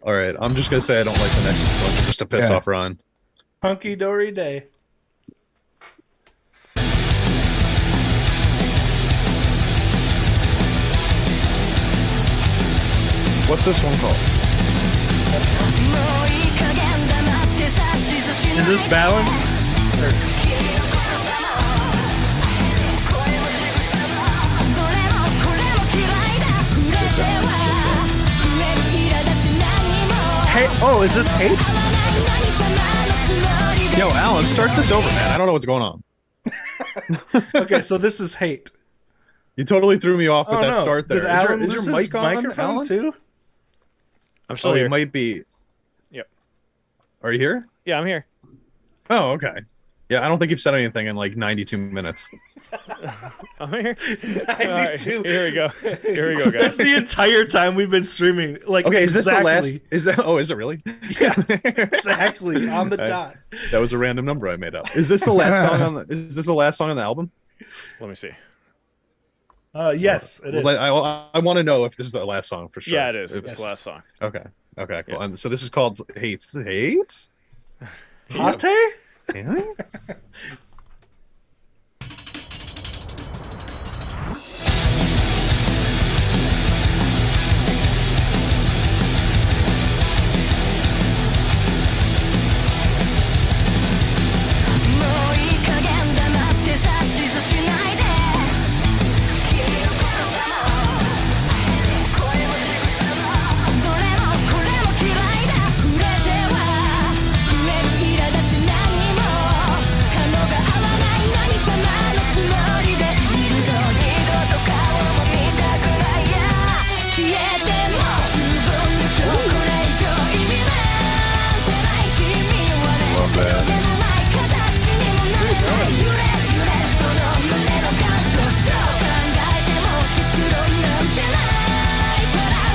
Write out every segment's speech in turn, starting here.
All right, I'm just gonna say I don't like the next one just to piss off Ron. Hunky dory day. What's this one called? Is this balance? Hey, oh, is this hate? Yo, Alan, start this over, man. I don't know what's going on. Okay, so this is hate. You totally threw me off with that start there. Did Alan Is lose your his mic on, microphone Alan? too? I'm still Oh, here. it might be. Yep. Are you here? Yeah, I'm here. Oh, okay. Yeah, I don't think you've said anything in like 92 minutes. I'm here. 92. Right, here we go. Here we go, guys. That's the entire time we've been streaming. Like, Okay, is this the exactly. last? Is that? Oh, is it really? Yeah, exactly on the dot. That was a random number I made up. Is this the last song on the? Is this the last song on the album? Let me see. Yes, it is. I want to know if this is the last song for sure. Yeah, it is. If- It's the last song. Okay. Okay. Cool. Yeah. And so this is called Hate. Hate. Hate? Yeah. Love that.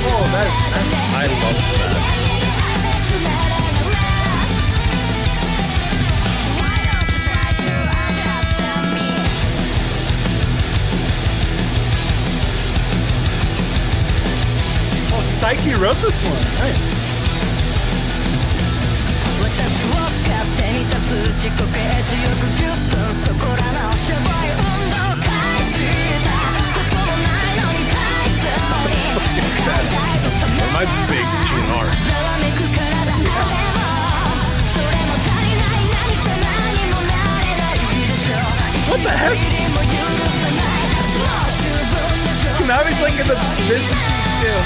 Oh, that is nice. I love that. Oh, Psyche wrote this one. Nice. 私を使ってみた数字刻ページよく10分そこらのしょぼい運動開始したこともないのに大層に考えとさめ My big GNR. ざわめく体でもそれも足りない何さ何もなれないでしょ What the heck? 一ミリも許さないもう十分でしょ Now he's like in the Byzantine scale.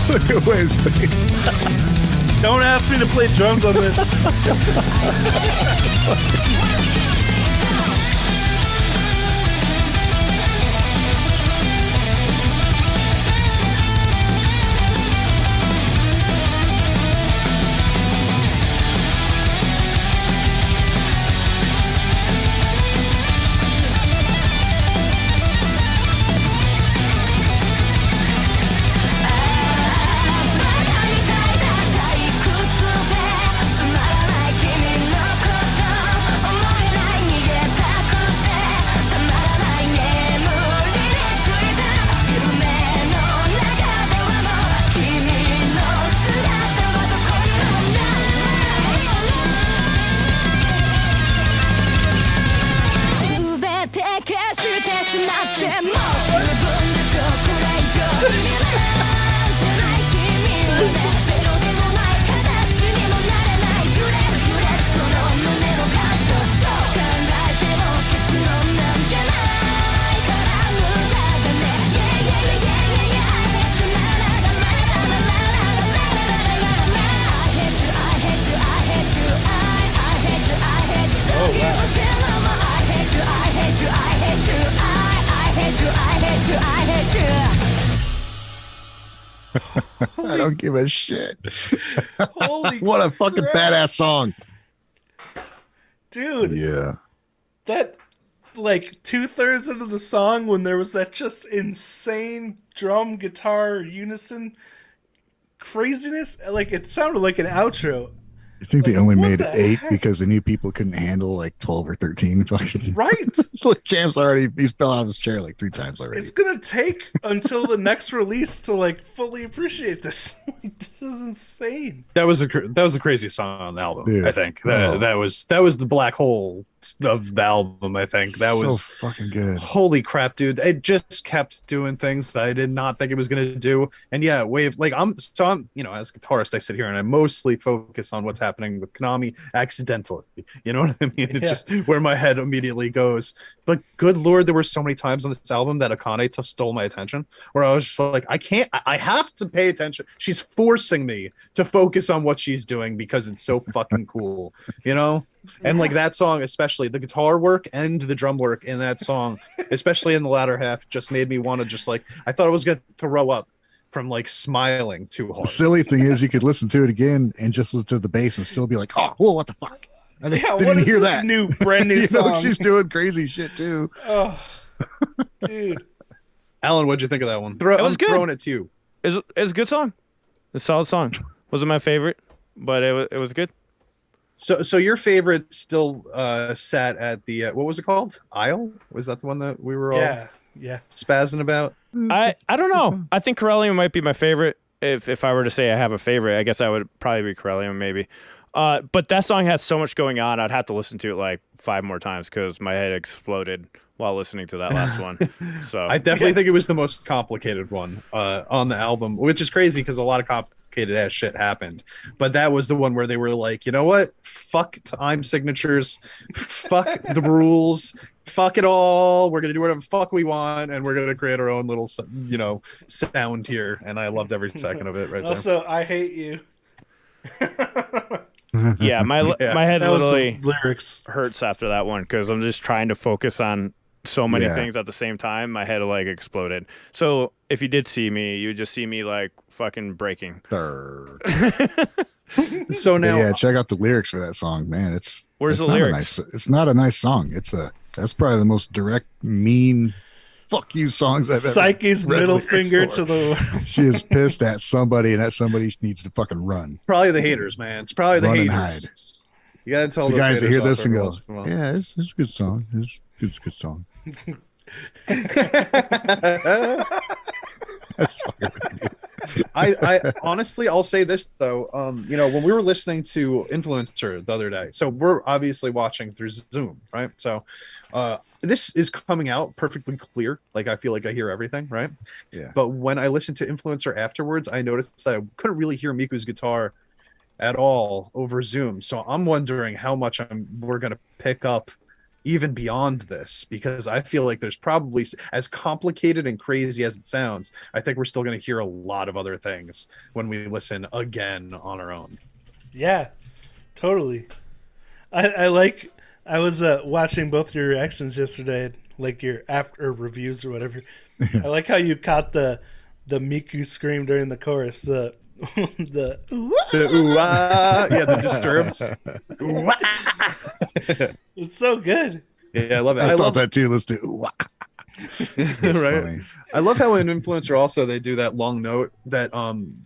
「Look at his face. Don't ask me to play drums on this. I don't give a shit. Holy What a fucking crap. badass song. Dude, Yeah. that like 2/3 into the song when there was that just insane drum guitar unison craziness, like it sounded like an outro. I think they Like, only what made the 8 heck? because they knew people couldn't handle like 12 or 13 fucking. Right. Like Champ's already, he's fell out of his chair like 3 times already. It's gonna take until the next release to like fully appreciate this. Like, this is insane. That was the craziest song on the album. Dude. I think Oh. that was the black hole of the album. I think that so was fucking good. holy crap, dude. It just kept doing things that I did not think it was gonna do. And yeah, I'm you know, as a guitarist, I sit here and I mostly focus on what's happening with Konami accidentally. You know what I mean? It's Yeah. just where my head immediately goes. But good lord, there were so many times on this album that Akane stole my attention, where I was just like, I have to pay attention. She's forcing me to focus on what she's doing because it's so fucking cool, you know? And like that song, especially the guitar work and the drum work in that song, especially in the latter half, just made me want to just like, I thought I was gonna throw up from like smiling too The hard. silly thing is, you could listen to it again and just listen to the bass and still be like, "Oh, whoa, what the fuck?" I didn't, Yeah, didn't what even is hear this that. new brand new You know, song? she's doing crazy shit too. Oh, dude. Alan, what'd you think of that one? It was I'm good. throwing it to you. It's a good song. It's a solid song. Wasn't my favorite, but it was good. So your favorite still sat at the what was it called? Isle? Was that the one that we were all Yeah. spazzing about? I don't know. I think Corellium might be my favorite. If I were to say I have a favorite, I guess I would probably be Corellium maybe. But that song has so much going on. I'd have to listen to it like 5 more times because my head exploded while listening to that last one. So I definitely think it was the most complicated one on the album, which is crazy because a lot of complicated ass shit happened. But that was the one where they were like, you know what? Fuck time signatures, fuck the rules, fuck it all. We're gonna do whatever the fuck we want, and we're gonna create our own little, you know, sound here. And I loved every second of it. Right there. Also, I hate you. yeah, my head That was literally the lyrics. hurts after that one because I'm just trying to focus on so many Yeah. things at the same time. My head like exploded. So if you did see me, you would just see me like fucking breaking. Third. So now, Yeah, check out the lyrics for that song, man. Where's it's the not a lyrics? it's not a nice song. That's probably the most direct, mean, fuck you songs I've ever Psyche's read middle lyrics finger for. to the world. She is pissed at somebody, and that somebody needs to fucking run. probably the haters, man. It's probably the Run and haters. You gotta tell The those guys that haters hear off this and every go, once in a while. "Yeah, it's a good song. It's a good song." I honestly, I'll say this though. You know, when we were listening to Influencer the other day, so we're obviously watching through Zoom, right? So, this is coming out perfectly clear. Like I feel like I hear everything, right? Yeah. But when I listened to Influencer afterwards, I noticed that I couldn't really hear Miku's guitar at all over Zoom. So I'm wondering how much we're gonna pick up even beyond this, because I feel like there's probably, as complicated and crazy as it sounds, I think we're still going to hear a lot of other things when we listen again on our own. Yeah, totally. I was watching both your reactions yesterday, like your after reviews or whatever. I like how you caught the Miku scream during the chorus, the The ooh, yeah, the Disturbed. Ooh, ah. it's so good. Yeah, I love it. I, I thought love that too. Let's do. Ooh, wah. That's right. funny. I love how in Influencer also they do that long note that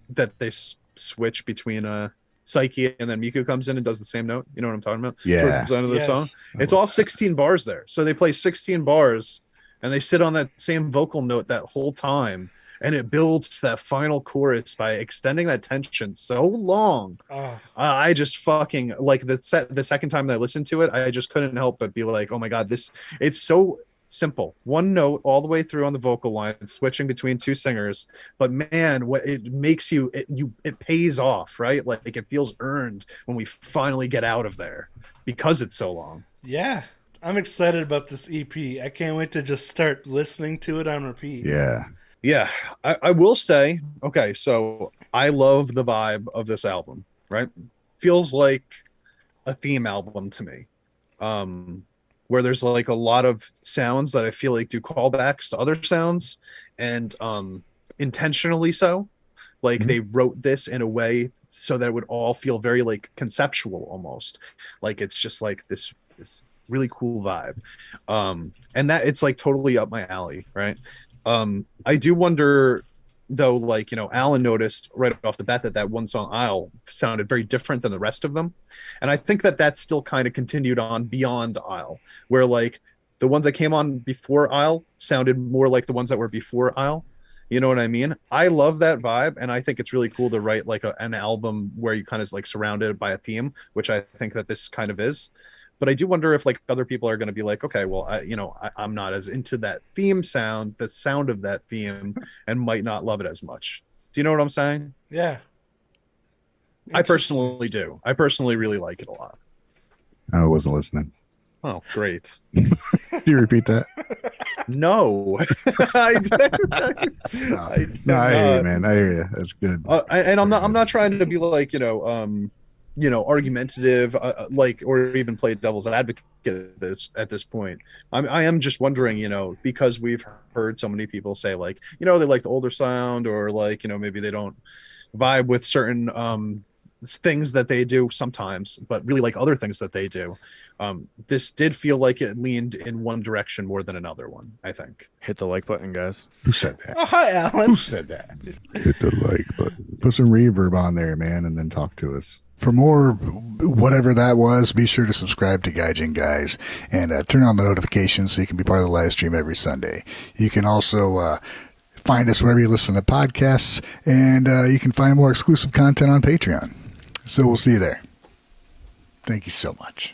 that they switch between Psyche and then Miku comes in and does the same note. You know what I'm talking about? Yeah. Towards the end of the Yes. song. It's all 16 bars there. So they play 16 bars and they sit on that same vocal note that whole time. And it builds to that final chorus by extending that tension so long. Oh, I just fucking like the second time that I listened to it, I just couldn't help but be like, oh my God, it's so simple. One note all the way through on the vocal line, switching between two singers. But man, what it makes it pays off, right? Like it feels earned when we finally get out of there because it's so long. yeah. I'm excited about this EP. I can't wait to just start listening to it on repeat. Yeah. Yeah, I will say, okay, so I love the vibe of this album, right? Feels like a theme album to me, where there's like a lot of sounds that I feel like do callbacks to other sounds, and intentionally so. Like they wrote this in a way so that it would all feel very like conceptual almost. Like it's just like this this really cool vibe. And that it's like totally up my alley, right? I do wonder though, like, you know, Alan noticed right off the bat that one song Isle sounded very different than the rest of them. And I think that still kind of continued on beyond Isle, where like the ones that came on before Isle sounded more like the ones that were before Isle. You know what I mean? I love that vibe, and I think it's really cool to write like an album where you kind of like surrounded by a theme, which I think that this kind of is. But I do wonder if like other people are going to be like, okay, well, I'm not as into that theme sound, the sound of that theme, and might not love it as much. Do you know what I'm saying? Yeah. I personally do. I personally really like it a lot. I wasn't listening. Oh, great. Can you repeat that? No. No, I hear you, man. I hear you. That's good. And I'm not trying to be like, argumentative, like, or even play devil's advocate at this point. I am just wondering, because we've heard so many people say like, they like the older sound, or like, maybe they don't vibe with certain things that they do sometimes, but really like other things that they do. This did feel like it leaned in one direction more than another one, I think. Hit the like button, guys. Who said that? Oh, hi, Alan. Who said that? Hit the like button. Put some reverb on there, man, and then talk to us. For more whatever that was, be sure to subscribe to Gaijin Guys and turn on the notifications so you can be part of the live stream every Sunday. You can also find us wherever you listen to podcasts, and you can find more exclusive content on Patreon. So we'll see you there. Thank you so much.